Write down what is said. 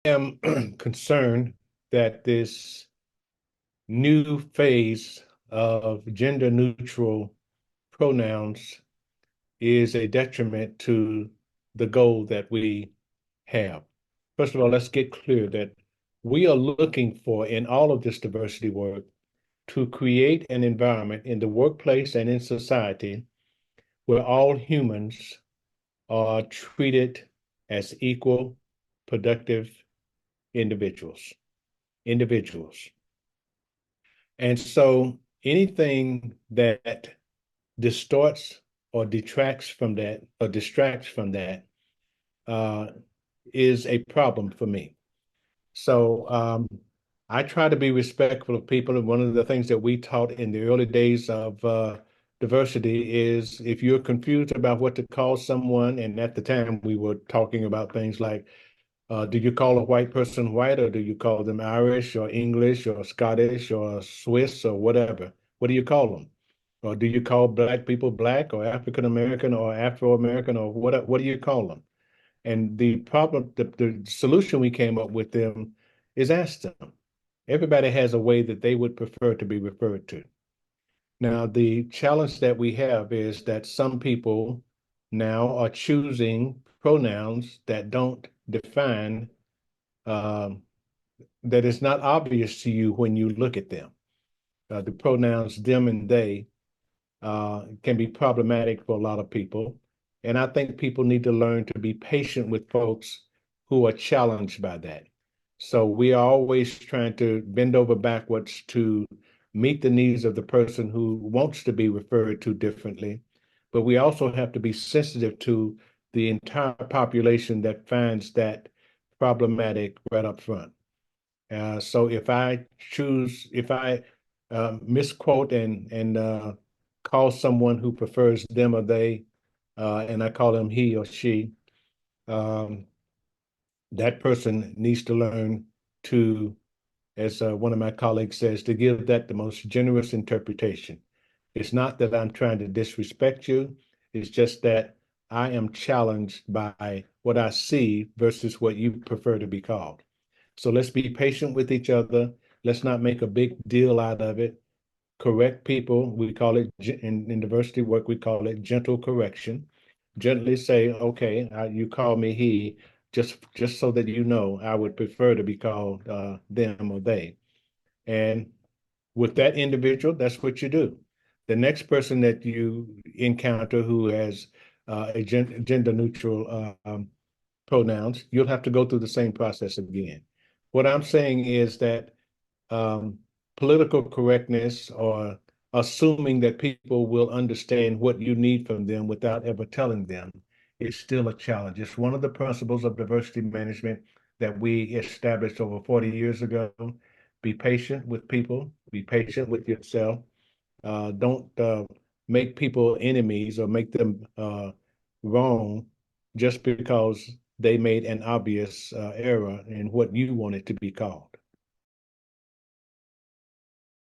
am concerned that this new phase of gender neutral pronouns is a detriment to the goal that we have. First of all, let's get clear that we are looking for, in all of this diversity work, to create an environment in the workplace and in society where all humans are treated as equal, productive individuals. Individuals. And so anything that distorts or detracts from that or distracts from that uh, is a problem for me. So I try to be respectful of people. And one of the things that we taught in the early days of diversity is if you're confused about what to call someone, and at the time we were talking about things like, do you call a white person white, or do you call them Irish or English or Scottish or Swiss or whatever? What do you call them? Or do you call black people black or African American or Afro American, or what do you call them? And the problem, the solution we came up with them is ask them. Everybody has a way that they would prefer to be referred to. Now, the challenge that we have is that some people now are choosing pronouns that don't define, um, that is not obvious to you when you look at them. The pronouns them and they can be problematic for a lot of people. And I think people need to learn to be patient with folks who are challenged by that. So we are always trying to bend over backwards to meet the needs of the person who wants to be referred to differently. But we also have to be sensitive to the entire population that finds that problematic right up front. So if I misquote and call someone who prefers them or they, and I call them he or she, um, that person needs to learn to, as one of my colleagues says, to give that the most generous interpretation. It's not that I'm trying to disrespect you. It's just that I am challenged by what I see versus what you prefer to be called. So let's be patient with each other. Let's not make a big deal out of it. Correct people, we call it in diversity work, we call it gentle correction. Gently say, okay, you call me he, just so that you know, I would prefer to be called them or they. And with that individual, that's what you do. The next person that you encounter who has a gender neutral pronouns, you'll have to go through the same process again. What I'm saying is that um, political correctness or assuming that people will understand what you need from them without ever telling them is still a challenge. It's one of the principles of diversity management that we established over 40 years ago. Be patient with people, be patient with yourself. Don't make people enemies or make them wrong just because they made an obvious error in what you wanted to be called.